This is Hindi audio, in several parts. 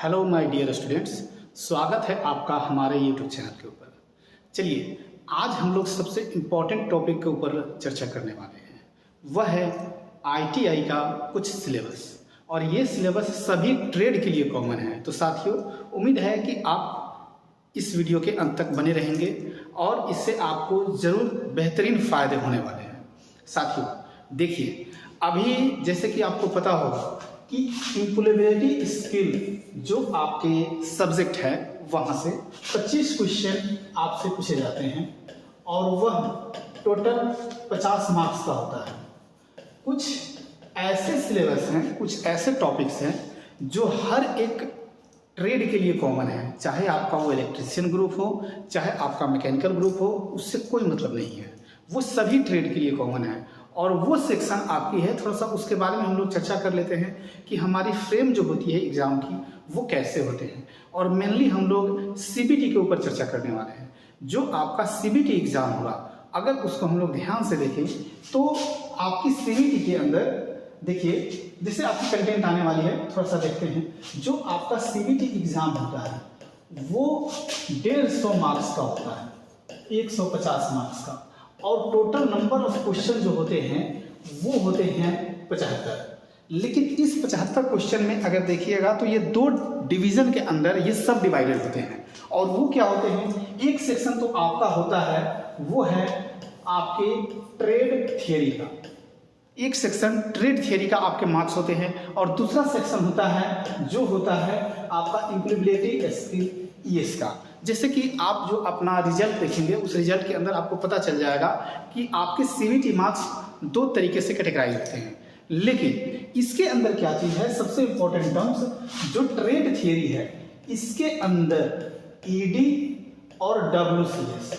हेलो माय डियर स्टूडेंट्स, स्वागत है आपका हमारे यूट्यूब चैनल के ऊपर। चलिए आज हम लोग सबसे इम्पोर्टेंट टॉपिक के ऊपर चर्चा करने वाले हैं। वह है आईटीआई का कुछ सिलेबस, और ये सिलेबस सभी ट्रेड के लिए कॉमन है। तो साथियों, उम्मीद है कि आप इस वीडियो के अंत तक बने रहेंगे और इससे आपको ज़रूर बेहतरीन फ़ायदे होने वाले हैं। साथियों देखिए, अभी जैसे कि आपको पता होगा कि इम्प्लॉयबिलिटी स्किल जो आपके सब्जेक्ट है वहाँ से 25 क्वेश्चन आपसे पूछे जाते हैं और वह टोटल 50 मार्क्स का होता है। कुछ ऐसे सिलेबस हैं, कुछ ऐसे टॉपिक्स हैं जो हर एक ट्रेड के लिए कॉमन है, चाहे आपका वो इलेक्ट्रिशियन ग्रुप हो, चाहे आपका मैकेनिकल ग्रुप हो, उससे कोई मतलब नहीं है। वो सभी ट्रेड के लिए कॉमन है और वो सेक्शन आपकी है। थोड़ा सा उसके बारे में हम लोग चर्चा कर लेते हैं कि हमारी फ्रेम जो होती है एग्ज़ाम की वो कैसे होते हैं, और मेनली हम लोग सीबीटी के ऊपर चर्चा करने वाले हैं। जो आपका सीबीटी एग्ज़ाम होगा, अगर उसको हम लोग ध्यान से देखें तो आपकी सीबीटी के अंदर देखिए, जैसे आपकी कंटेंट आने वाली है, थोड़ा सा देखते हैं। जो आपका सीबीटी एग्ज़ाम होता है वो 150 मार्क्स का होता है, 150 मार्क्स का, और टोटल नंबर ऑफ क्वेश्चन जो होते हैं वो होते हैं 75। लेकिन इस 75 क्वेश्चन में अगर देखिएगा तो ये दो डिवीज़न के अंदर ये सब डिवाइडेड होते हैं। और वो क्या होते हैं, एक सेक्शन तो आपका होता है वो है आपके ट्रेड थियरी का, एक सेक्शन ट्रेड थियरी का आपके मार्क्स होते हैं, और दूसरा सेक्शन होता है जो होता है आपका इम्प्लॉयबिलिटी स्किल ईएस का। जैसे कि आप जो अपना रिजल्ट देखेंगे उस रिजल्ट के अंदर आपको पता चल जाएगा कि आपके सीबीटी मार्क्स दो तरीके से कैटेगराइज होते हैं। लेकिन इसके अंदर क्या चीज़ है, सबसे इम्पोर्टेंट टर्म्स जो ट्रेड थियरी है, इसके अंदर ईडी और डब्ल्यूसीएस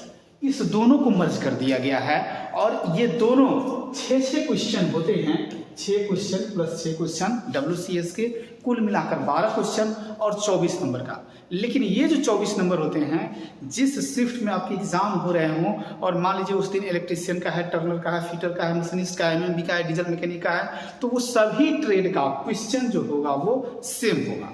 इस दोनों को मर्ज कर दिया गया है, और ये दोनों 6 क्वेश्चन होते हैं। 6 क्वेश्चन प्लस 6 क्वेश्चन डब्ल्यूसीएस के, कुल मिलाकर 12 क्वेश्चन और 24 नंबर का। लेकिन ये जो 24 नंबर होते हैं, जिस शिफ्ट में आपके एग्जाम हो रहे हों, और मान लीजिए उस दिन इलेक्ट्रिशियन का है, टर्नर का है, फिटर का है, मशीनिस्ट का है, एमएमबी का है, डीजल मैकेनिक का है, तो वो सभी ट्रेड का क्वेश्चन जो होगा वो सेम होगा।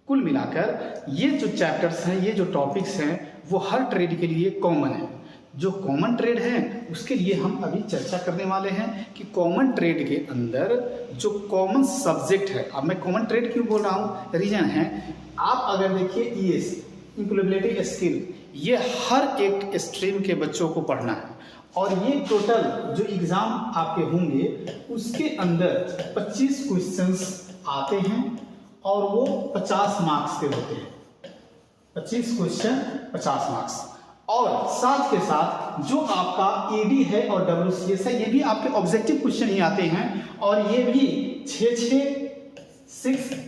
कुल मिलाकर ये जो चैप्टर्स हैं, ये जो टॉपिक्स हैं, वो हर ट्रेड के लिए कॉमन है। जो कॉमन ट्रेड है उसके लिए हम अभी चर्चा करने वाले हैं कि कॉमन ट्रेड के अंदर जो कॉमन सब्जेक्ट है। अब मैं कॉमन ट्रेड क्यों बोल रहा हूँ, रीजन है, आप अगर देखिए ईएस इम्प्लॉयबिलिटी स्किल, ये हर एक स्ट्रीम के बच्चों को पढ़ना है, और ये टोटल जो एग्ज़ाम आपके होंगे उसके अंदर 25 क्वेश्चंस आते हैं और वो 50 मार्क्स के होते हैं। 25 क्वेश्चन 50 मार्क्स, और साथ के साथ जो आपका ईडी है और डब्ल्यूसीएस है, ये भी आपके ऑब्जेक्टिव क्वेश्चन ही आते हैं, और ये भी 6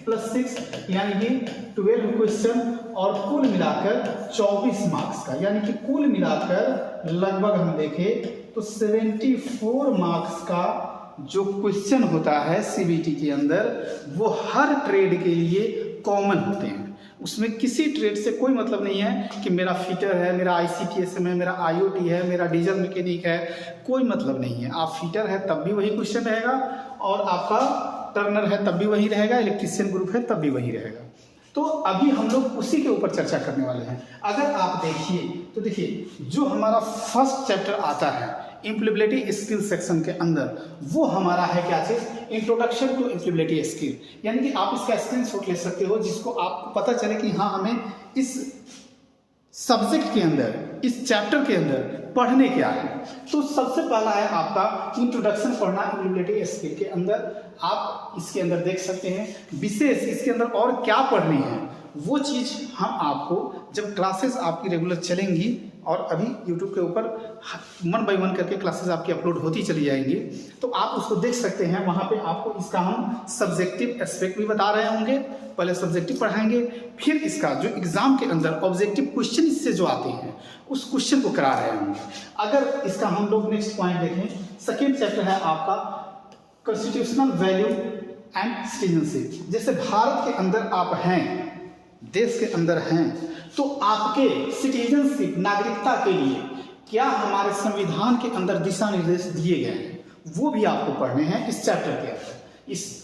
प्लस 6 यानी कि 12 क्वेश्चन, और कुल मिलाकर 24 मार्क्स का, यानी कि कुल मिलाकर लगभग हम देखें तो 74 मार्क्स का जो क्वेश्चन होता है सीबीटी के अंदर, वो हर ट्रेड के लिए कॉमन होते हैं। उसमें किसी ट्रेड से कोई मतलब नहीं है कि मेरा फिटर है, मेरा आईसीटीएसएम है, मेरा आईओटी है, मेरा डीजल मैकेनिक है, कोई मतलब नहीं है। आप फिटर है तब भी वही क्वेश्चन रहेगा, और आपका टर्नर है तब भी वही रहेगा, इलेक्ट्रिशियन ग्रुप है तब भी वही रहेगा। तो अभी हम लोग उसी के ऊपर चर्चा करने वाले हैं। अगर आप देखिए तो देखिए, जो हमारा फर्स्ट चैप्टर आता है इम्प्लॉयबिलिटी स्किल सेक्शन के अंदर, वो हमारा है क्या चीज़, इंट्रोडक्शन टू इम्प्लॉयबिलिटी स्किल। यानी कि आप इसका स्क्रीनशॉट ले सकते हो, जिसको आपको पता चले कि हाँ, हमें इस सब्जेक्ट के अंदर, इस चैप्टर के अंदर पढ़ने क्या है। तो सबसे पहला है आपका इंट्रोडक्शन पढ़ना इम्प्लॉयबिलिटी स्किल के अंदर। आप इसके अंदर देख सकते हैं विशेष इसके अंदर और क्या पढ़नी है, वो चीज़ हम आपको जब क्लासेस आपकी रेगुलर चलेंगी, और अभी YouTube के ऊपर 1 बाय 1 करके क्लासेस आपकी अपलोड होती चली जाएंगी, तो आप उसको देख सकते हैं। वहाँ पे आपको इसका हम सब्जेक्टिव एस्पेक्ट भी बता रहे होंगे। पहले सब्जेक्टिव पढ़ाएंगे, फिर इसका जो एग्जाम के अंदर ऑब्जेक्टिव क्वेश्चन इससे जो आते हैं उस क्वेश्चन को करा रहे होंगे। अगर इसका हम लोग नेक्स्ट पॉइंट देखें, सेकेंड चैप्टर है आपका कॉन्स्टिट्यूशनल वैल्यू एंड सिटीजनशिप। जैसे भारत के अंदर आप हैं, देश के अंदर हैं, तो आपके सिटीजनशिप, नागरिकता के लिए क्या हमारे संविधान के अंदर दिशा निर्देश दिए गए हैं, वो भी आपको पढ़ने हैं इस चैप्टर के अंदर, इस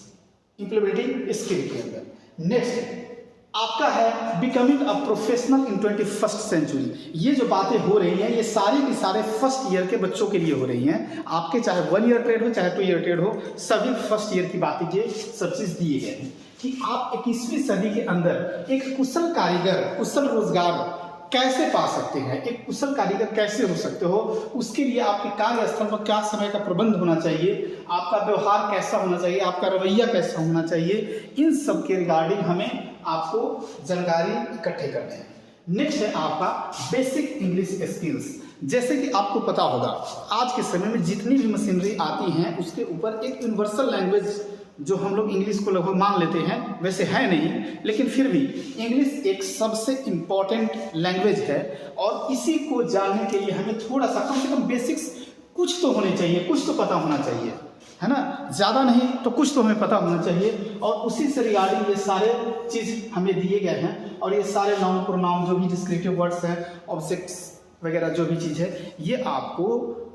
इम्प्लॉयबिलिटी स्किल के अंदर। नेक्स्ट आपका है becoming a professional in 21st century. ये जो बातें हो रही हैं ये सारी की सारे फर्स्ट ईयर के बच्चों के लिए हो रही हैं। आपके चाहे 1 ईयर ट्रेड हो चाहे 2 ईयर ट्रेड हो, सभी फर्स्ट ईयर की बातें ये सब चीज दिए गए हैं कि आप 21वीं सदी के अंदर एक कुशल कारीगर, कुशल रोजगार कैसे पा सकते हैं, एक कुशल कारीगर कैसे हो सकते हो, उसके लिए आपके कार्यस्थल पर क्या समय का प्रबंध होना चाहिए, आपका व्यवहार कैसा होना चाहिए, आपका रवैया कैसा होना चाहिए, इन सब के रिगार्डिंग हमें आपको जानकारी इकट्ठे करने हैं। नेक्स्ट है आपका बेसिक इंग्लिश स्किल्स। जैसे कि आपको पता होगा आज के समय में जितनी भी मशीनरी आती हैं उसके ऊपर एक यूनिवर्सल लैंग्वेज जो हम लोग इंग्लिश को लगभग मान लेते हैं, वैसे है नहीं, लेकिन फिर भी इंग्लिश एक सबसे इम्पॉर्टेंट लैंग्वेज है और इसी को जानने के लिए हमें थोड़ा सा कम से कम बेसिक्स कुछ तो होने चाहिए, कुछ तो पता होना चाहिए, है ना। ज़्यादा नहीं तो कुछ तो हमें पता होना चाहिए और उसी से रिगार्डिंग ये सारे चीज़ हमें दिए गए हैं और ये सारे नाउन प्रोनाउन जो भी डिस्क्रिप्टिव वर्ड्स हैं, ऑब्जेक्ट्स वगैरह जो भी चीज़ है, ये आपको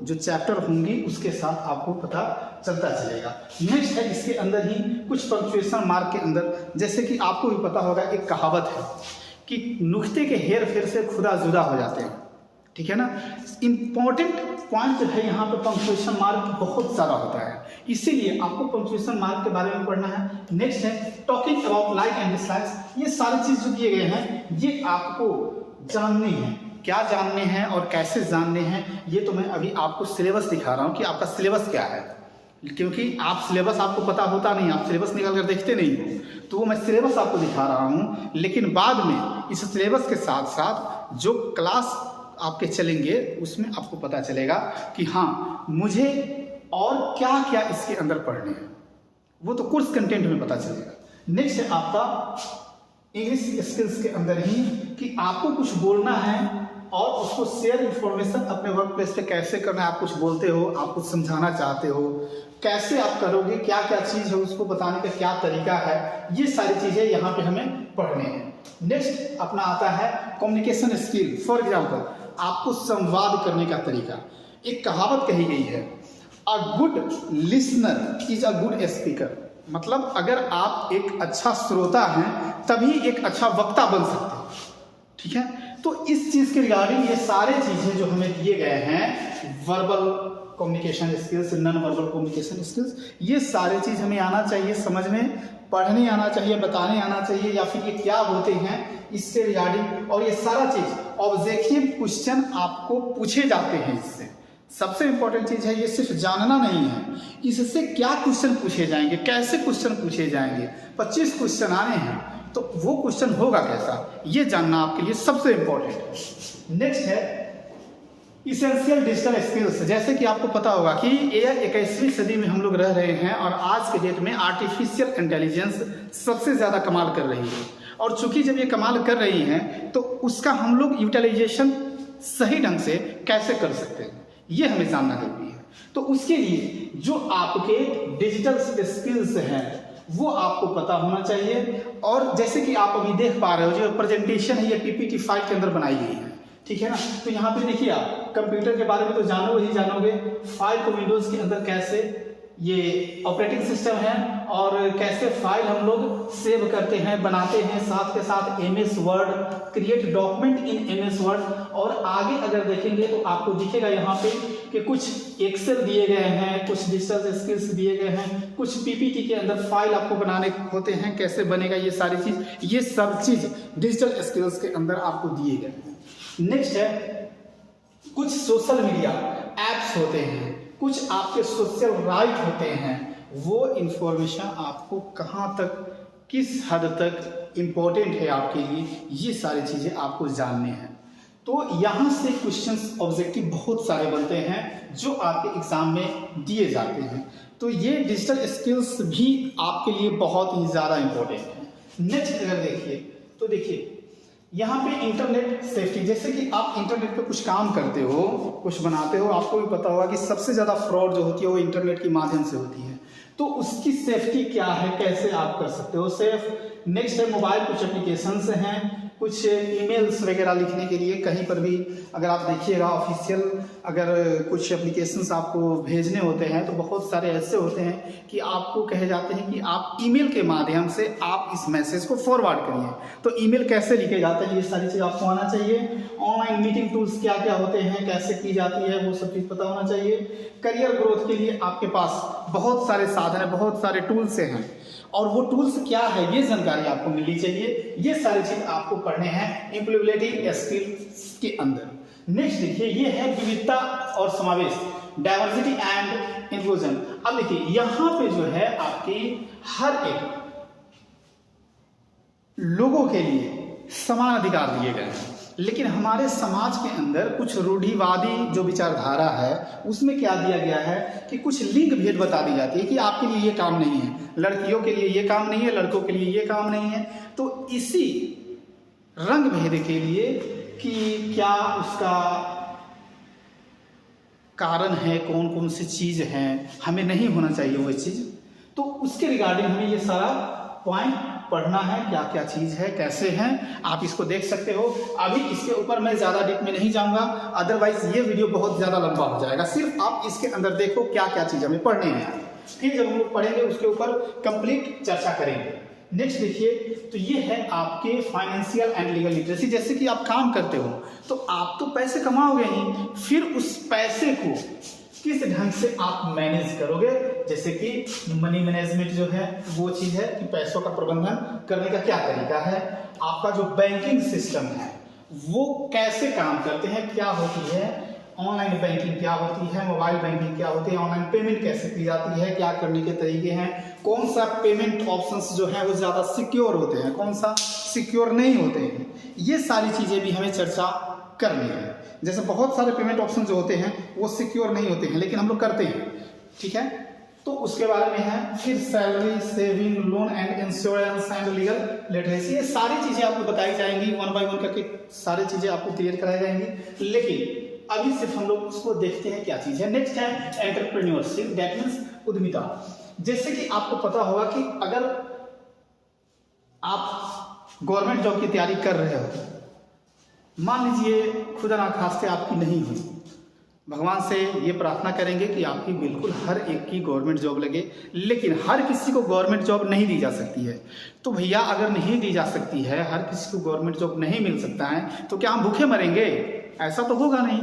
जो चैप्टर होंगी उसके साथ आपको पता चलता चलेगा। नेक्स्ट है इसके अंदर ही कुछ पंक्चुएशन मार्क के अंदर, जैसे कि आपको भी पता होगा एक कहावत है कि नुक्ते के हेर फेर से खुदा जुदा हो जाते हैं, ठीक है ना। इंपॉर्टेंट पॉइंट जो है यहाँ पे पंक्चुएशन मार्क बहुत सारा होता है, इसीलिए आपको पंक्चुएशन मार्क के बारे में पढ़ना है। नेक्स्ट है talking about like and dislikes. ये सारी चीज़ जो दिए गए हैं ये आपको जाननी है, क्या जानने हैं और कैसे जानने हैं, ये तो मैं अभी आपको सिलेबस दिखा रहा हूँ कि आपका सिलेबस क्या है, क्योंकि आप सिलेबस आपको पता होता नहीं, आप सिलेबस निकाल कर देखते नहीं हो, तो वो मैं सिलेबस आपको दिखा रहा हूँ। लेकिन बाद में इस सिलेबस के साथ साथ जो क्लास आपके चलेंगे उसमें आपको पता चलेगा कि हाँ मुझे और क्या क्या इसके अंदर पढ़ने हैं, वो तो कोर्स कंटेंट में पता चलेगा। नेक्स्ट है आपका इंग्लिश स्किल्स के अंदर ही कि आपको कुछ बोलना है और उसको शेयर इंफॉर्मेशन अपने वर्क प्लेस पे कैसे करना है। आप कुछ बोलते हो, आप कुछ समझाना चाहते हो, कैसे आप करोगे, क्या क्या चीज़ है उसको बताने का क्या तरीका है, ये सारी चीज़ें यहाँ पे हमें पढ़ने हैं। नेक्स्ट अपना आता है कम्युनिकेशन स्किल। फॉर एग्जाम्पल आपको संवाद करने का तरीका। एक कहावत कही गई है, a good listener is a good speaker. मतलब अगर आप एक अच्छा श्रोता हैं तभी एक अच्छा वक्ता बन सकते हैं, ठीक है। तो इस चीज़ के रिगार्डिंग ये सारे चीज़ें जो हमें दिए गए हैं, verbal communication skills, non verbal communication skills, ये सारे चीज़ हमें आना चाहिए, समझ में पढ़ने आना चाहिए, बताने आना चाहिए, या फिर ये क्या होते हैं इससे रिगार्डिंग। और ये सारा चीज़ ऑब्जेक्टिव क्वेश्चन आपको पूछे जाते हैं इससे। सबसे इंपॉर्टेंट चीज़ है ये सिर्फ जानना नहीं है, इससे क्या क्वेश्चन पूछे जाएंगे, कैसे क्वेश्चन पूछे जाएंगे। 25 क्वेश्चन आने हैं तो वो क्वेश्चन होगा कैसा, ये जानना आपके लिए सबसे इंपॉर्टेंट है। नेक्स्ट है इसेंशियल डिजिटल स्किल्स। जैसे कि आपको पता होगा कि ये 21वीं सदी में हम लोग रह रहे हैं और आज के डेट में आर्टिफिशियल इंटेलिजेंस सबसे ज़्यादा कमाल कर रही है। और चूंकि जब ये कमाल कर रही हैं तो उसका हम लोग यूटिलाइजेशन सही ढंग से कैसे कर सकते हैं, ये हमें जानना जरूरी है। तो उसके लिए जो आपके डिजिटल स्किल्स हैं वो आपको पता होना चाहिए। और जैसे कि आप अभी देख पा रहे हो जो प्रेजेंटेशन है ये पीपीटी फाइल के अंदर बनाई गई है, ठीक है ना। तो यहाँ पे देखिए आप कंप्यूटर के बारे में तो जानोगे ही जानोगे, फाइल को विंडोज के अंदर कैसे ये ऑपरेटिंग सिस्टम है और कैसे फाइल हम लोग सेव करते हैं, बनाते हैं, साथ के साथ MS word, create document in MS word. और आगे अगर देखेंगे तो आपको दिखेगा यहाँ पे कि कुछ एक्सेल दिए गए हैं, कुछ डिजिटल स्किल्स दिए गए हैं, कुछ पीपीटी के अंदर फाइल आपको बनाने होते हैं, कैसे बनेगा ये सारी चीज़, ये सब चीज़ डिजिटल स्किल्स के अंदर आपको दिए गए हैं। नेक्स्ट है कुछ सोशल मीडिया एप्स होते हैं, कुछ आपके सोशल राइट होते हैं, वो इंफॉर्मेशन आपको कहाँ तक, किस हद तक इम्पोर्टेंट है आपके लिए, ये सारी चीज़ें आपको जानने हैं। तो यहाँ से क्वेश्चंस ऑब्जेक्टिव बहुत सारे बनते हैं जो आपके एग्जाम में दिए जाते हैं। तो ये डिजिटल स्किल्स भी आपके लिए बहुत ही ज़्यादा इम्पोर्टेंट है। नेक्स्ट अगर देखिए तो देखिए यहाँ पे इंटरनेट सेफ्टी। जैसे कि आप इंटरनेट पे कुछ काम करते हो, कुछ बनाते हो, आपको भी पता होगा कि सबसे ज़्यादा फ्रॉड जो होती है वो इंटरनेट के माध्यम से होती है। तो उसकी सेफ्टी क्या है, कैसे आप कर सकते हो सेफ। नेक्स्ट है मोबाइल कुछ एप्लीकेशंस हैं कुछ ईमेल्स वगैरह लिखने के लिए कहीं पर भी अगर आप देखिएगा ऑफिशियल अगर कुछ एप्लीकेशंस आपको भेजने होते हैं तो बहुत सारे ऐसे होते हैं कि आपको कहे जाते हैं कि आप ईमेल के माध्यम से आप इस मैसेज को फॉरवर्ड करिए। तो ईमेल कैसे लिखे जाते हैं ये सारी चीज़ आपको आना चाहिए। ऑनलाइन मीटिंग टूल्स क्या क्या होते हैं, कैसे की जाती है, वो सब चीज़ पता होना चाहिए। करियर ग्रोथ के लिए आपके पास बहुत सारे साधन है, बहुत सारे टूल्स हैं और वो टूल्स क्या है ये जानकारी आपको मिलनी चाहिए। ये सारी चीज आपको पढ़ने हैं एम्प्लॉयबिलिटी स्किल्स के अंदर। नेक्स्ट देखिए ये है विविधता और समावेश, डाइवर्सिटी एंड इंक्लूजन। अब देखिए यहाँ पे जो है आपकी हर एक लोगों के लिए समान अधिकार दिए गए हैं, लेकिन हमारे समाज के अंदर कुछ रूढ़िवादी जो विचारधारा है उसमें क्या दिया गया है कि कुछ लिंग भेद बता दी जाती है कि आपके लिए ये काम नहीं है, लड़कियों के लिए ये काम नहीं है, लड़कों के लिए ये काम नहीं है। तो इसी रंग भेद के लिए कि क्या उसका कारण है, कौन कौन सी चीज है, हमें नहीं होना चाहिए वो चीज, तो उसके रिगार्डिंग हमें ये सारा पॉइंट पढ़ना है, क्या क्या चीज है, कैसे है, आप इसको देख सकते हो। अभी इसके ऊपर मैं ज्यादा डीप में नहीं जाऊंगा, अदरवाइज ये वीडियो बहुत ज्यादा लंबा हो जाएगा। सिर्फ आप इसके अंदर देखो क्या क्या चीज हमें पढ़ने हैं, फिर जब हम लोग पढ़ेंगे उसके ऊपर कंप्लीट चर्चा करेंगे। नेक्स्ट देखिए तो ये है आपके फाइनेंशियल एंड लीगल लिटरेसी। जैसे कि आप काम करते हो तो आप तो पैसे कमाओगे ही, फिर उस पैसे को किस ढंग से आप मैनेज करोगे, जैसे कि मनी मैनेजमेंट जो है वो चीज है कि पैसों का प्रबंधन करने का क्या तरीका है, आपका जो बैंकिंग सिस्टम है वो कैसे काम करते हैं, क्या होती है ऑनलाइन बैंकिंग, क्या होती है मोबाइल बैंकिंग, क्या होती है ऑनलाइन पेमेंट कैसे की जाती है, क्या करने के तरीके हैं, कौन सा पेमेंट ऑप्शंस जो है वो ज़्यादा सिक्योर होते हैं, कौन सा सिक्योर नहीं होते हैं, ये सारी चीज़ें भी हमें चर्चा करनी है। जैसे बहुत सारे पेमेंट ऑप्शन जो होते हैं वो सिक्योर नहीं होते हैं लेकिन हम लोग करते हैं, ठीक है, तो उसके बारे में है। फिर salary, saving, loan and insurance and legal literacy, ये सारी चीज़ें आपको बताई जाएंगी, वन बाय वन करके सारी चीज़ें आपको क्लियर कराई जाएंगी। लेकिन अभी सिर्फ हम लोग उसको देखते हैं क्या चीज़ है। नेक्स्ट है एंटरप्रेन्योरशिप, दैट मीन्स उद्यमिता। जैसे कि आपको पता होगा कि अगर आप गवर्नमेंट जॉब की तैयारी कर रहे हो, मान लीजिए खुदा ना खास्ते आपकी नहीं हुई, भगवान से ये प्रार्थना करेंगे कि आपकी बिल्कुल हर एक की गवर्नमेंट जॉब लगे, लेकिन हर किसी को गवर्नमेंट जॉब नहीं दी जा सकती है। तो भैया अगर नहीं दी जा सकती है, हर किसी को गवर्नमेंट जॉब नहीं मिल सकता है, तो क्या हम भूखे मरेंगे? ऐसा तो होगा नहीं,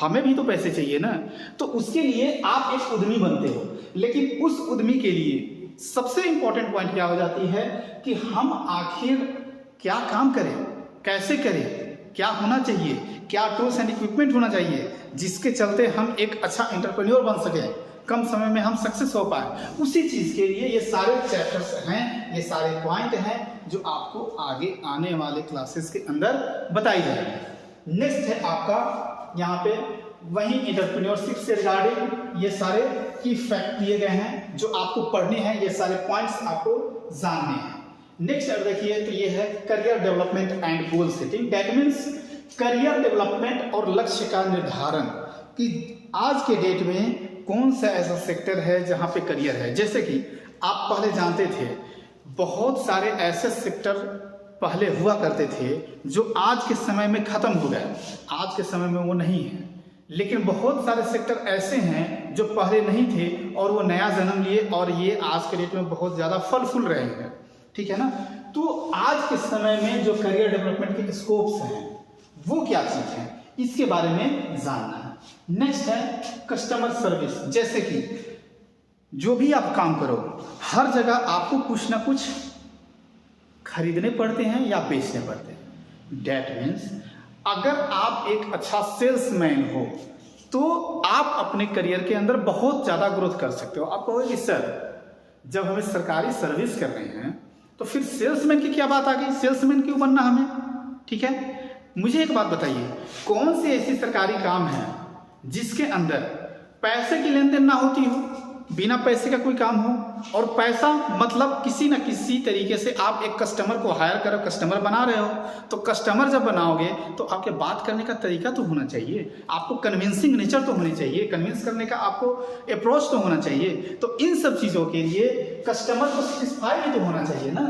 हमें भी तो पैसे चाहिए ना। तो उसके लिए आप एक उद्यमी बनते हो, लेकिन उस उद्यमी के लिए सबसे इंपॉर्टेंट पॉइंट क्या हो जाती है कि हम आखिर क्या काम करें, कैसे करें, क्या होना चाहिए, क्या टूल्स एंड इक्विपमेंट होना चाहिए जिसके चलते हम एक अच्छा एंटरप्रेन्योर बन सके, कम समय में हम सक्सेस हो पाए। उसी चीज के लिए ये सारे चैप्टर्स हैं, ये सारे पॉइंट हैं जो आपको आगे आने वाले क्लासेस के अंदर बताई जाएंगे। नेक्स्ट है आपका यहाँ पे वही एंटरप्रेन्योरशिप से रिगार्डिंग ये सारे की फैक्ट दिए गए हैं जो आपको पढ़ने हैं, ये सारे पॉइंट्स आपको जानने हैं। नेक्स्ट देखिए तो ये है career development and goal setting, that means career development और लक्ष्य का निर्धारण कि आज के डेट में कौन सा ऐसा सेक्टर है जहाँ पे करियर है। जैसे कि आप पहले जानते थे बहुत सारे ऐसे सेक्टर पहले हुआ करते थे जो आज के समय में खत्म हो गए, आज के समय में वो नहीं है, लेकिन बहुत सारे सेक्टर ऐसे हैं जो पहले नहीं थे और वो नया जन्म लिए और ये आज के डेट में बहुत ज़्यादा फल फूल रहे हैं, ठीक है ना। तो आज के समय में जो करियर डेवलपमेंट के स्कोप्स हैं वो क्या चीज़ है, इसके बारे में जानना है। नेक्स्ट है कस्टमर सर्विस। जैसे कि जो भी आप काम करो हर जगह आपको कुछ ना कुछ खरीदने पड़ते हैं या बेचने पड़ते हैं। डेट मीन्स अगर आप एक अच्छा सेल्समैन हो तो आप अपने करियर के अंदर बहुत ज़्यादा ग्रोथ कर सकते हो। आप कहोगे सर जब हमें सरकारी सर्विस कर रहे हैं तो फिर सेल्समैन की क्या बात आ गई, सेल्समैन क्यों बनना हमें, ठीक है। मुझे एक बात बताइए, कौन सी ऐसी सरकारी काम है जिसके अंदर पैसे की लेन देन ना होती हो, बिना पैसे का कोई काम हो, और पैसा मतलब किसी न किसी तरीके से आप एक कस्टमर को हायर करो, कस्टमर बना रहे हो, तो कस्टमर जब बनाओगे तो आपके बात करने का तरीका तो होना चाहिए, आपको कन्विंसिंग नेचर तो होनी चाहिए, कन्विंस करने का आपको अप्रोच तो होना चाहिए। तो इन सब चीज़ों के लिए कस्टमर को सेटिस्फाई भी तो होना चाहिए ना,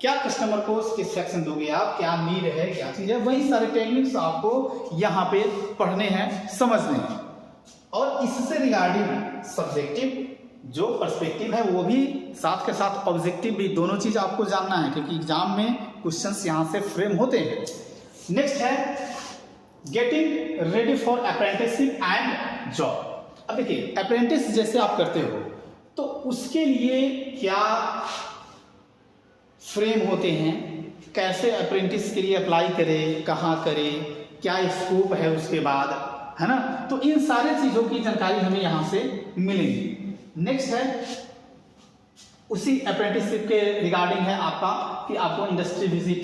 क्या कस्टमर को सेटिस्फैक्शन दोगे आप, क्या नीड है, क्या चीज़ है, वही सारे टेक्निक्स आपको यहाँ पे पढ़ने हैं, समझने हैं। और इससे रिगार्डिंग सब्जेक्टिव जो पर्सपेक्टिव है वो भी साथ के साथ ऑब्जेक्टिव भी, दोनों चीज़ आपको जानना है, क्योंकि एग्जाम में क्वेश्चंस यहाँ से फ्रेम होते हैं। नेक्स्ट है getting ready for apprenticeship and job. अब देखिए अप्रेंटिस जैसे आप करते हो तो उसके लिए क्या फ्रेम होते हैं, कैसे अप्रेंटिस के लिए अप्लाई करें, कहाँ करें, क्या स्कोप है उसके बाद, है ना। तो इन सारे चीज़ों की जानकारी हमें यहाँ से मिलेगी। नेक्स्ट है उसी अप्रेंटिसशिप के रिगार्डिंग है आपका कि आपको इंडस्ट्री विजिट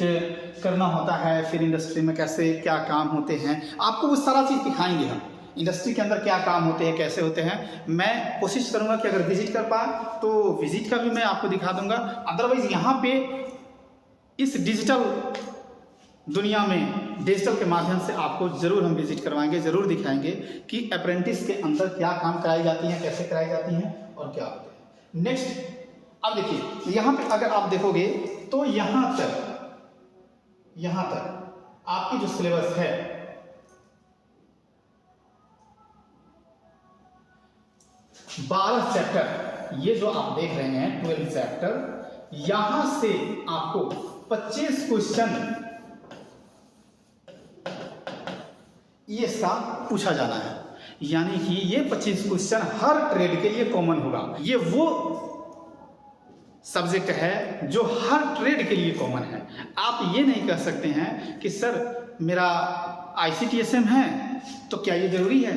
करना होता है, फिर इंडस्ट्री में कैसे क्या काम होते हैं, आपको वो सारा चीज़ दिखाएंगे हम, इंडस्ट्री के अंदर क्या काम होते हैं, कैसे होते हैं। मैं कोशिश करूंगा कि अगर विजिट कर पाए तो विजिट का भी मैं आपको दिखा दूंगा। अदरवाइज यहाँ पे इस डिजिटल दुनिया में डिजिटल के माध्यम से आपको जरूर हम विजिट करवाएंगे, जरूर दिखाएंगे कि अप्रेंटिस के अंदर क्या काम कराई जाती हैं, कैसे कराई जाती हैं और क्या होते हैं। नेक्स्ट अब देखिए यहाँ पे अगर आप देखोगे तो यहाँ तक आपकी जो सिलेबस है 12 चैप्टर, ये जो आप देख रहे हैं 12 चैप्टर, यहां से आपको 25 क्वेश्चन इसका पूछा जाना है। यानी कि ये 25 क्वेश्चन हर ट्रेड के लिए कॉमन होगा। ये वो सब्जेक्ट है जो हर ट्रेड के लिए कॉमन है। आप ये नहीं कह सकते हैं कि सर मेरा ICTSM है तो क्या ये जरूरी है,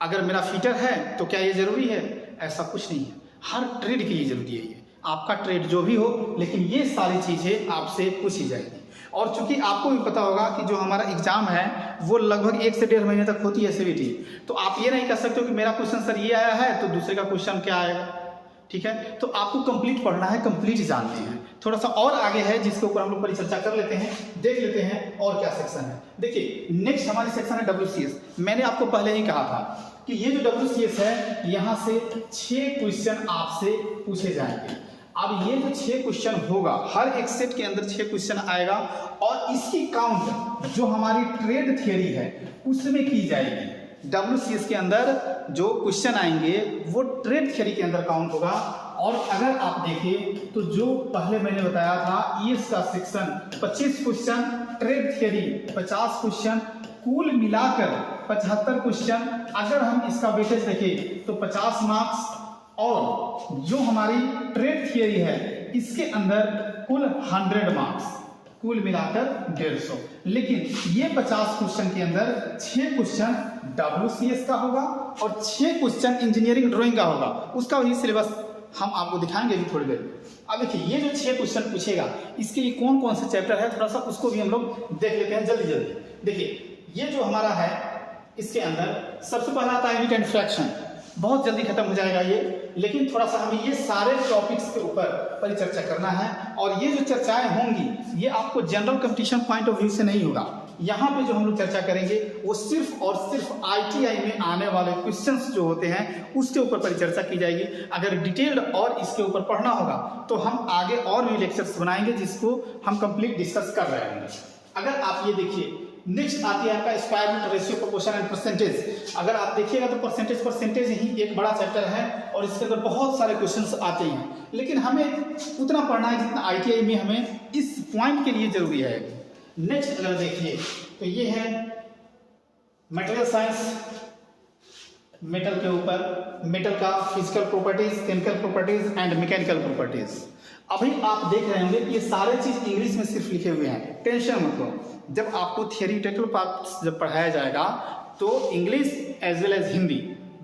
अगर मेरा फिटर है तो क्या ये जरूरी है, ऐसा कुछ नहीं है। हर ट्रेड के लिए जरूरी है ये, आपका ट्रेड जो भी हो, लेकिन ये सारी चीज़ें आपसे पूछी जाएगी। और चूंकि आपको भी पता होगा कि जो हमारा एग्जाम है वो लगभग 1 से 1.5 महीने तक होती है CBT, तो आप ये नहीं कह सकते हो कि मेरा क्वेश्चन सर ये आया है तो दूसरे का क्वेश्चन क्या आएगा। ठीक है, तो आपको कंप्लीट पढ़ना है, कंप्लीट जानने हैं। थोड़ा सा और आगे है जिसके ऊपर हम लोग परिचर्चा कर लेते हैं, देख लेते हैं और क्या सेक्शन है। देखिए नेक्स्ट हमारी सेक्शन है WCS। मैंने आपको पहले ही कहा था कि ये जो WCS है यहाँ से 6 क्वेश्चन आपसे पूछे जाएंगे। अब ये जो 6 क्वेश्चन होगा, हर एक सेट के अंदर 6 क्वेश्चन आएगा और इसकी काउंट जो हमारी ट्रेड थियरी है उसमें की जाएगी। WCS के अंदर जो क्वेश्चन आएंगे वो ट्रेड थियरी के अंदर काउंट होगा। और अगर आप देखें तो जो पहले मैंने बताया था ES का section 25 question, trade theory 50 question, कुल मिलाकर 75 क्वेश्चन। अगर हम इसका वेटेज देखें तो 50 मार्क्स, और जो हमारी ट्रेड थियरी है इसके अंदर कुल 100 मार्क्स, कुल मिलाकर 150। लेकिन ये 50 क्वेश्चन के अंदर 6 क्वेश्चन WCS का होगा और 6 क्वेश्चन इंजीनियरिंग ड्राइंग का होगा। उसका भी सिलेबस हम आपको दिखाएंगे अभी थोड़ी देर में। अब देखिए ये जो 6 क्वेश्चन पूछेगा इसके लिए कौन कौन से चैप्टर है, थोड़ा सा उसको भी हम लोग देख लेते हैं जल्दी जल्दी। देखिए ये जो हमारा है इसके अंदर सबसे पहला आता है यूनिट एंड फ्रैक्शन, बहुत जल्दी खत्म हो जाएगा ये, लेकिन थोड़ा सा हमें ये सारे टॉपिक्स के ऊपर परिचर्चा करना है। और ये जो चर्चाएं होंगी ये आपको general competition point of view से नहीं होगा। यहाँ पे जो हम लोग चर्चा करेंगे वो सिर्फ और सिर्फ ITI में आने वाले क्वेश्चंस जो होते हैं उसके ऊपर परिचर्चा की जाएगी। अगर डिटेल्ड और इसके ऊपर पढ़ना होगा तो हम आगे और भी लेक्चर्स बनाएंगे जिसको हम कंप्लीट डिस्कस कर रहे होंगे। अगर आप ये देखिए नेक्स्ट आती है आपका square root, ratio, proportion and percentage. अगर आप देखिएगा तो परसेंटेज ही एक बड़ा चैप्टर है और इसके अंदर बहुत सारे क्वेश्चंस आते हैं, लेकिन हमें उतना पढ़ना है जितना ITI में हमें इस पॉइंट के लिए जरूरी है। नेक्स्ट अगर देखिए तो ये है मटेरियल साइंस, मेटल के ऊपर, मेटल का physical properties, chemical properties and mechanical properties. अभी आप देख रहे होंगे कि ये सारे चीज इंग्लिश में सिर्फ लिखे हुए हैं, टेंशन मत लो। जब आपको थियोरिटिकल पार्ट जब पढ़ाया जाएगा तो English as well as Hindi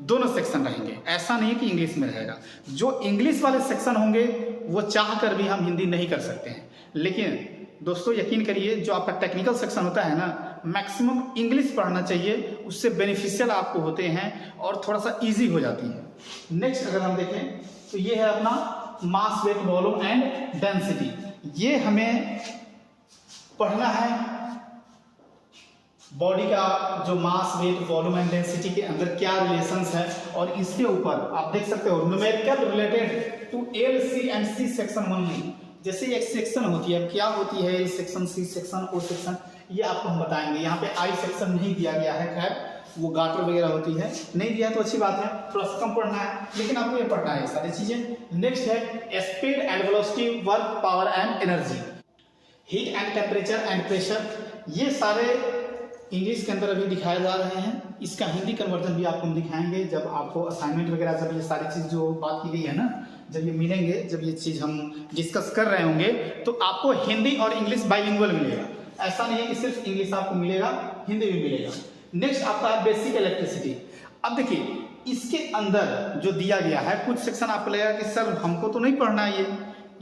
दोनों सेक्शन रहेंगे, ऐसा नहीं कि इंग्लिश में रहेगा। जो इंग्लिश वाले सेक्शन होंगे वो चाह कर भी हम हिंदी नहीं कर सकते हैं, लेकिन दोस्तों यकीन करिए जो आपका टेक्निकल सेक्शन होता है ना, मैक्सिमम इंग्लिश पढ़ना चाहिए, उससे बेनिफिशियल आपको होते हैं और थोड़ा सा इजी हो जाती है। नेक्स्ट अगर हम देखें तो ये है अपना मास, वेट, वॉल्यूम एंड डेंसिटी। ये हमें पढ़ना है बॉडी का जो मास, वेट, वॉल्यूम एंड डेंसिटी के अंदर क्या रिलेशंस है, और इसके ऊपर आप देख सकते हो numerical related to LC and C section only. जैसे एक सेक्शन होती है, क्या होती है A section, C section, O section, ये आपको हम बताएंगे। यहाँ पे आई सेक्शन नहीं दिया गया है, खैर वो गाटर वगैरह होती है, नहीं दिया तो अच्छी बात है, थोड़ा सा कम पढ़ना है, लेकिन आपको ये पढ़ना है सारी चीजें। नेक्स्ट है speed and velocity, work, power and energy, heat and temperature and pressure, ये सारे इंग्लिश के अंदर अभी दिखाए जा रहे हैं। इसका हिंदी कन्वर्जन भी आपको हम दिखाएंगे जब आपको असाइनमेंट वगैरह, जब ये सारी चीज़ जो बात की गई है ना, जब ये मिलेंगे, जब ये चीज़ हम डिस्कस कर रहे होंगे, तो आपको हिंदी और इंग्लिश बाइलिंगुअल मिलेगा। ऐसा नहीं है कि सिर्फ इंग्लिश आपको मिलेगा, हिंदी भी मिलेगा। नेक्स्ट आपका है बेसिक इलेक्ट्रिसिटी। अब देखिए इसके अंदर जो दिया गया है, कुछ सेक्शन आपको लगेगा कि सर हमको तो नहीं पढ़ना है ये,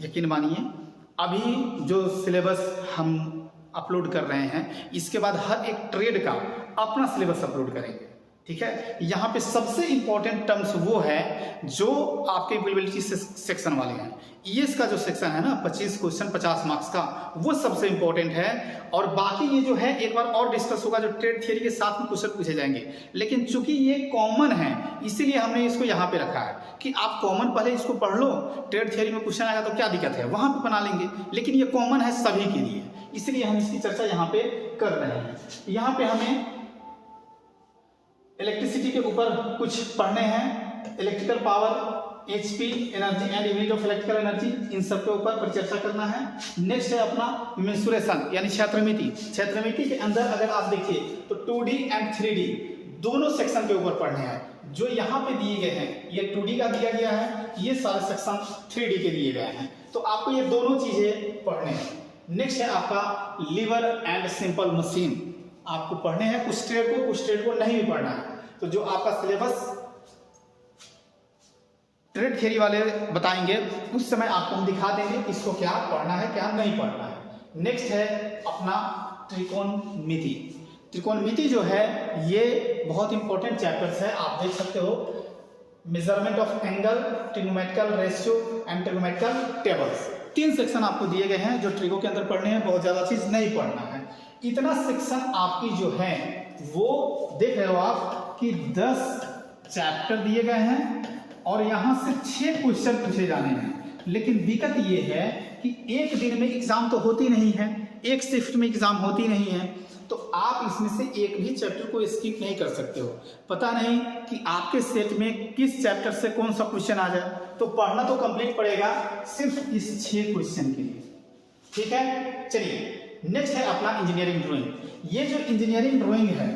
यकीन मानिए अभी जो सिलेबस हम अपलोड कर रहे हैं, इसके बाद हर एक ट्रेड का अपना सिलेबस अपलोड करेंगे, ठीक है। यहाँ पे सबसे इंपॉर्टेंट टर्म्स वो है जो आपके एबिलिटी सेक्शन वाले हैं। ईएस का जो सेक्शन है ना, 25 क्वेश्चन 50 मार्क्स का, वो सबसे इंपॉर्टेंट है। और बाकी ये जो है एक बार और डिस्कस होगा, जो ट्रेड थियरी के साथ में क्वेश्चन पूछे जाएंगे, लेकिन चूंकि ये कॉमन है इसीलिए हमने इसको यहाँ पे रखा है कि आप कॉमन पहले इसको पढ़ लो, ट्रेड थियरी में क्वेश्चन आएगा तो क्या दिक्कत है, वहां पे बना लेंगे, लेकिन ये कॉमन है सभी के लिए, इसलिए हम इसकी चर्चा यहाँ पे कर रहे हैं। यहाँ पे हमें इलेक्ट्रिसिटी के ऊपर कुछ पढ़ने हैं, electrical power, HP, energy and unit of electrical energy, इन सब के ऊपर परिचर्चा करना है। नेक्स्ट है अपना मेंसुरेशन यानी क्षेत्रमिति। क्षेत्रमिति के अंदर अगर आप देखिए तो 2D एंड 3D दोनों सेक्शन के ऊपर पढ़ने हैं। जो यहाँ पे दिए गए हैं ये 2D का दिया गया है, ये सारे सेक्शन 3D के दिए गए हैं, तो आपको ये दोनों चीजें पढ़ने हैं। नेक्स्ट है आपका लीवर एंड सिंपल मशीन, आपको पढ़ने हैं, कुछ ट्रेड को नहीं भी पढ़ना है। तो जो आपका सिलेबस ट्रेड थियरी वाले बताएंगे उस समय आपको हम दिखा देंगे इसको क्या पढ़ना है क्या नहीं पढ़ना है। नेक्स्ट है अपना त्रिकोणमिति। त्रिकोणमिति जो है ये बहुत इंपॉर्टेंट चैप्टर्स है, आप देख सकते हो, measurement of angle, trigonometrical ratio and trigonometrical tables, 3 section आपको दिए गए हैं जो ट्रिगो के अंदर पढ़ने हैं, बहुत ज्यादा चीज नहीं पढ़ना है। इतना सेक्शन आपकी जो है वो देख रहे हो आप कि 10 चैप्टर दिए गए हैं और यहां से 6 क्वेश्चन पूछे जाने हैं। लेकिन दिक्कत ये है कि एक दिन में एग्जाम तो होती नहीं है, एक शिफ्ट में एग्जाम होती नहीं है, तो आप इसमें से एक भी चैप्टर को स्किप नहीं कर सकते हो। पता नहीं कि आपके सेट में किस चैप्टर से कौन सा क्वेश्चन आ जाए, तो पढ़ना तो कंप्लीट पड़ेगा सिर्फ इस 6 क्वेश्चन के लिए, ठीक है। चलिए नेक्स्ट है अपना इंजीनियरिंग ड्राइंग। ये जो इंजीनियरिंग ड्राइंग है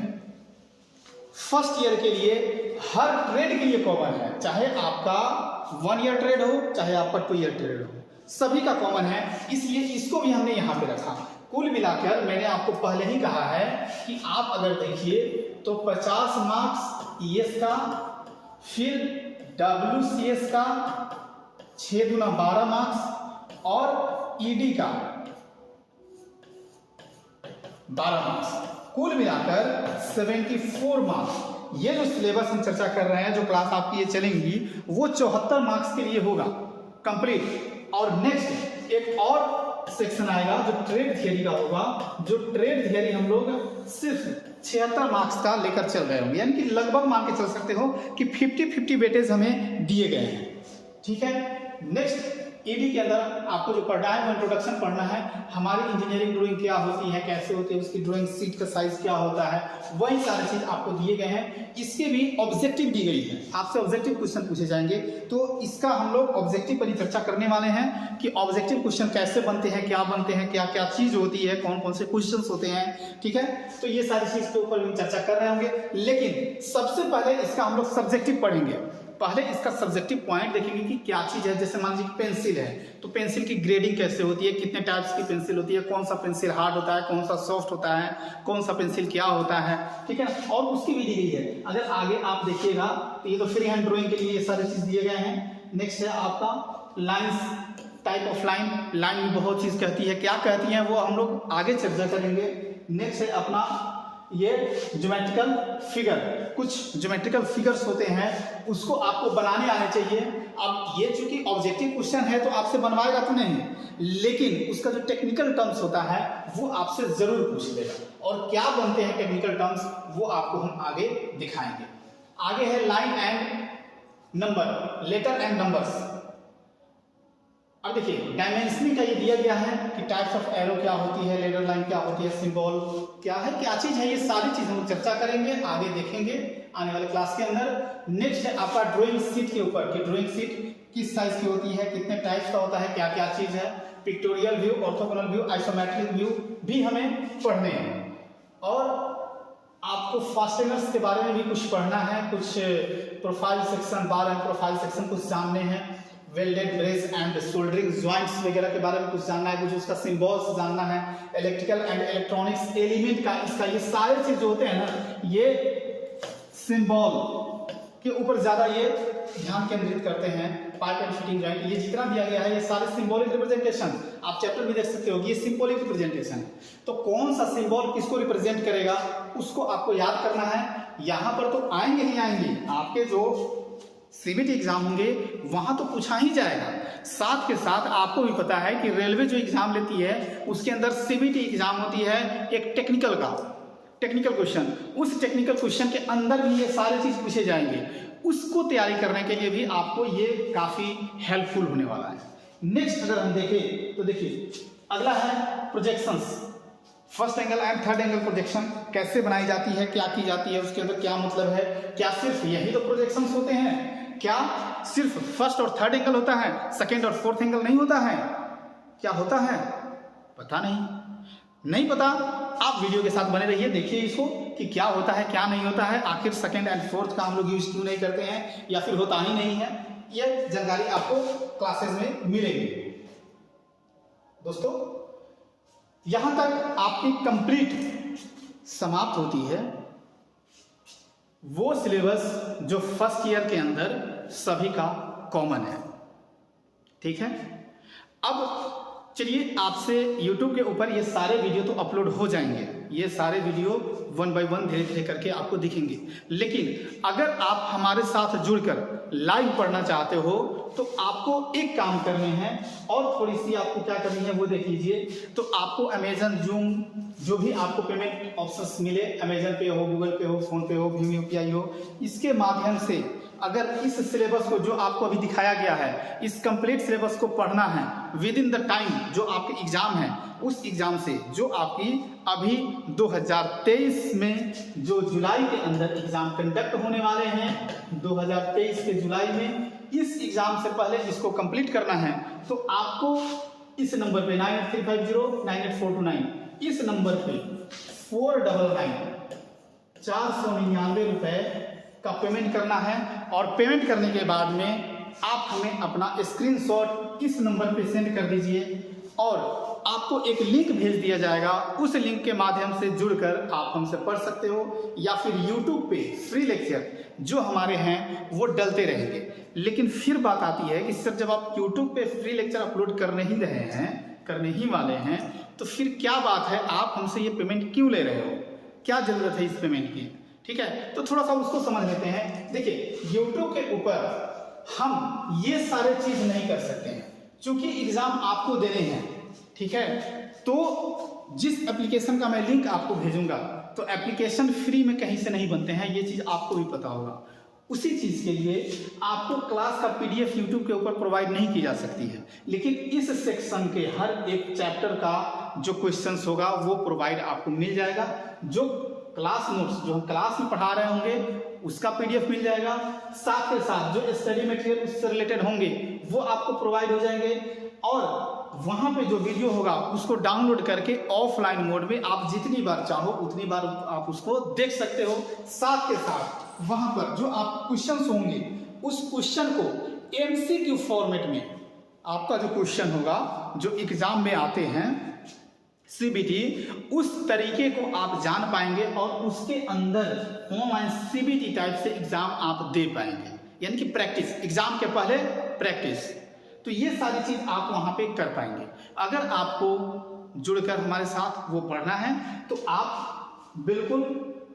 फर्स्ट ईयर के लिए हर ट्रेड के लिए कॉमन है, चाहे आपका 1 ईयर ट्रेड हो चाहे आपका 2 ईयर ट्रेड हो, सभी का कॉमन है, इसलिए इसको भी हमने यहाँ पे रखा। कुल मिलाकर मैंने आपको पहले ही कहा है कि आप अगर देखिए तो 50 मार्क्स ईएस का, फिर डब्ल्यूसीएस का 6 दूना 12 मार्क्स और ईडी का 12 मार्क्स, कुल मिलाकर 74 मार्क्स। ये जो सिलेबस हम चर्चा कर रहे हैं, जो क्लास आपकी ये चलेंगी, वो 74 मार्क्स के लिए होगा कंप्लीट। और नेक्स्ट एक और सेक्शन आएगा जो ट्रेड थियरी का होगा, जो ट्रेड थियरी हम लोग सिर्फ 76 मार्क्स का लेकर चल रहे होंगे, यानी कि लगभग मान के चल सकते हो कि 50-50 वेटेज हमें दिए गए हैं, ठीक है। नेक्स्ट ईडी के अंदर आपको जो पढ़ना है वो इंट्रोडक्शन पढ़ना है, हमारी इंजीनियरिंग ड्राइंग क्या होती है, कैसे होती है, उसकी ड्राइंग शीट का साइज क्या होता है, वही सारी चीज आपको दिए गए हैं। इसके भी ऑब्जेक्टिव दी गई है, आपसे ऑब्जेक्टिव क्वेश्चन पूछे जाएंगे, तो इसका हम लोग ऑब्जेक्टिव पर ही चर्चा करने वाले हैं कि ऑब्जेक्टिव क्वेश्चन कैसे बनते हैं, क्या बनते हैं, क्या क्या चीज होती है, कौन कौन से क्वेश्चन होते हैं, ठीक है। तो ये सारी चीज के ऊपर हम चर्चा कर रहे होंगे, लेकिन सबसे पहले इसका हम लोग सब्जेक्टिव पढ़ेंगे। पहले इसका सब्जेक्टिव पॉइंट देखेंगे कि क्या चीज है। जैसे मान लीजिए पेंसिल है, तो पेंसिल की ग्रेडिंग कैसे होती है, कितने टाइप्स की पेंसिल होती है, कौन सा पेंसिल हार्ड होता है, कौन सा सॉफ्ट होता है, कौन सा पेंसिल क्या होता है, ठीक है ना। और उसकी भी दी गई है, अगर आगे आप देखिएगा तो ये तो फ्री हैंड ड्राइंग के लिए ये सारी चीज दिए गए हैं। नेक्स्ट है आपका lines, type of line, line भी बहुत चीज कहती है, क्या कहती है वो हम लोग आगे चर्चा करेंगे। नेक्स्ट है अपना ये ज्योमेट्रिकल फिगर, कुछ ज्योमेट्रिकल फिगर्स होते हैं उसको आपको बनाने आने चाहिए। अब ये चूंकि ऑब्जेक्टिव क्वेश्चन है तो आपसे बनवाएगा तो नहीं, लेकिन उसका जो टेक्निकल टर्म्स होता है वो आपसे जरूर पूछ लेगा, और क्या बनते हैं टेक्निकल टर्म्स वो आपको हम आगे दिखाएंगे। आगे है line and number, letter and numbers. अब देखिए डायमेंशनिंग का ये दिया गया है कि टाइप्स ऑफ एरो क्या होती है, लेडर लाइन क्या होती है, सिंबल क्या है, क्या चीज है, ये सारी चीज हम चर्चा करेंगे, आगे देखेंगे आने वाले क्लास के अंदर। नेक्स्ट है आपका ड्राइंग शीट के ऊपर कि ड्राइंग शीट किस साइज की होती है, कितने टाइप्स का होता है, क्या क्या चीज है, pictorial view, orthogonal view, isometric view भी हमें पढ़ने हैं। और आपको फास्टेनर्स के बारे में भी कुछ पढ़ना है, कुछ profile section, bar and profile section कुछ जानने हैं, welded brace and soldering joints वगैरह के बारे में कुछ जानना है, कुछ उसका सिंबल्स जानना है, इलेक्ट्रिकल एंड इलेक्ट्रॉनिक्स एलिमेंट का इसका ये सारे चीज जो होते हैं ना, ये सिंबल के ऊपर ज्यादा ये ध्यान केंद्रित करते हैं। पाइप एंड फिटिंग जॉइंट, ये जितना दिया गया है ये सारे सिंबॉलिक रिप्रेजेंटेशन, आप चैप्टर भी देख सकते हो, ये सिंबॉलिक रिप्रेजेंटेशन है। तो कौन सा सिंबल किसको रिप्रेजेंट करेगा उसको आपको याद करना है। यहाँ पर तो आएंगे ही आएंगे, आपके जो सीबीटी एग्जाम होंगे वहां तो पूछा ही जाएगा। साथ के साथ आपको भी पता है कि रेलवे जो एग्जाम लेती है उसके अंदर सीबीटी एग्जाम होती है एक टेक्निकल क्वेश्चन, उस टेक्निकल क्वेश्चन के अंदर भी ये सारी चीज पूछे जाएंगे। उसको तैयारी करने के लिए भी आपको ये काफी हेल्पफुल होने वाला है। नेक्स्ट अगर हम देखें तो देखिए अगला है projections, first angle and third angle projection कैसे बनाई जाती है, क्या की जाती है, उसके अंदर क्या मतलब है, क्या सिर्फ यही तो प्रोजेक्शंस होते हैं, क्या सिर्फ फर्स्ट और थर्ड एंगल होता है, सेकेंड और फोर्थ एंगल नहीं होता है, क्या होता है पता नहीं पता, आप वीडियो के साथ बने रहिए, देखिए इसको कि क्या होता है क्या नहीं होता है, आखिर सेकेंड एंड फोर्थ का हम लोग यूज क्यों नहीं करते हैं या फिर होता ही नहीं है, ये जानकारी आपको क्लासेस में मिलेगी। दोस्तों यहां तक आपकी कंप्लीट समाप्त होती है वो सिलेबस जो फर्स्ट ईयर के अंदर सभी का कॉमन है, ठीक है। अब चलिए आपसे YouTube के ऊपर ये सारे वीडियो तो अपलोड हो जाएंगे, ये सारे वीडियो 1 बाय 1 धीरे धीरे करके आपको दिखेंगे, लेकिन अगर आप हमारे साथ जुड़कर लाइव पढ़ना चाहते हो तो आपको एक काम करने हैं और थोड़ी सी आपको क्या करनी है वो देख लीजिए। तो आपको अमेजन जूम जो भी आपको पेमेंट ऑप्शंस मिले, अमेजन पे हो, गूगल पे हो, फोन पे हो, भीम यूपीआई हो, इसके माध्यम से अगर इस सिलेबस को जो आपको अभी दिखाया गया है इस कंप्लीट सिलेबस को पढ़ना है विद इन द टाइम जो आपके एग्जाम है, उस एग्जाम से जो आपकी अभी 2023 में जो जुलाई के अंदर एग्जाम कंडक्ट होने वाले हैं, 2023 के जुलाई में, इस एग्जाम से पहले इसको कंप्लीट करना है तो आपको इस नंबर पे 9835098429 इस नंबर पे 499 रुपए का पेमेंट करना है। और पेमेंट करने के बाद में आप हमें अपना स्क्रीनशॉट इस नंबर पे सेंड कर दीजिए और आपको एक लिंक भेज दिया जाएगा, उस लिंक के माध्यम से जुड़कर आप हमसे पढ़ सकते हो या फिर YouTube पे फ्री लेक्चर जो हमारे हैं वो डलते रहेंगे। लेकिन फिर बात आती है कि सर जब आप YouTube पे फ्री लेक्चर अपलोड करने ही वाले हैं तो फिर क्या बात है, आप हमसे ये पेमेंट क्यों ले रहे हो, क्या जरूरत है इस पेमेंट की, ठीक है। तो थोड़ा सा उसको समझ लेते हैं। देखिए YouTube के ऊपर हम ये सारे चीज नहीं कर सकते हैं क्योंकि एग्जाम आपको देने हैं, ठीक है। तो जिस एप्लीकेशन का मैं लिंक आपको भेजूंगा तो एप्लीकेशन फ्री में कहीं से नहीं बनते हैं, ये चीज आपको भी पता होगा। उसी चीज के लिए आपको क्लास का PDF YouTube के ऊपर प्रोवाइड नहीं की जा सकती है, लेकिन इस सेक्शन के हर एक चैप्टर का जो क्वेश्चंस होगा वो प्रोवाइड आपको मिल जाएगा। जो क्लास नोट्स जो हम क्लास में पढ़ा रहे होंगे उसका PDF मिल जाएगा, साथ के साथ जो स्टडी मटेरियल उससे रिलेटेड होंगे वो आपको प्रोवाइड हो जाएंगे और वहां पे जो वीडियो होगा उसको डाउनलोड करके ऑफलाइन मोड में आप जितनी बार चाहो उतनी बार आप उसको देख सकते हो। साथ के साथ वहां पर जो आप क्वेश्चंस होंगे उस क्वेश्चन को MCQ फॉर्मेट में आपका जो क्वेश्चन होगा जो एग्जाम में आते हैं CBT, उस तरीके को आप जान पाएंगे और उसके अंदर CBT टाइप से एग्जाम आप दे पाएंगे, यानी कि प्रैक्टिस, एग्जाम के पहले प्रैक्टिस। तो ये सारी चीज आप वहां पे कर पाएंगे। अगर आपको जुड़कर हमारे साथ वो पढ़ना है तो आप बिल्कुल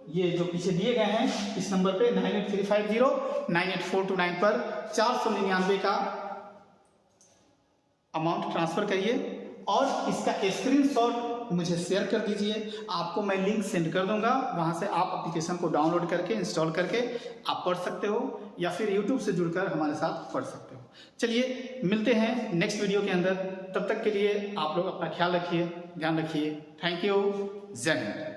ये जो पीछे दिए गए हैं इस नंबर पे 9835098429 पर 499 का अमाउंट ट्रांसफर करिए और इसका स्क्रीनशॉट मुझे शेयर कर दीजिए। आपको मैं लिंक सेंड कर दूंगा, वहां से आप एप्लीकेशन को डाउनलोड करके इंस्टॉल करके आप पढ़ सकते हो या फिर YouTube से जुड़कर हमारे साथ पढ़ सकते हो। चलिए मिलते हैं नेक्स्ट वीडियो के अंदर, तब तक के लिए आप लोग अपना ख्याल रखिए, ध्यान रखिए। Thank you. जय हिंद।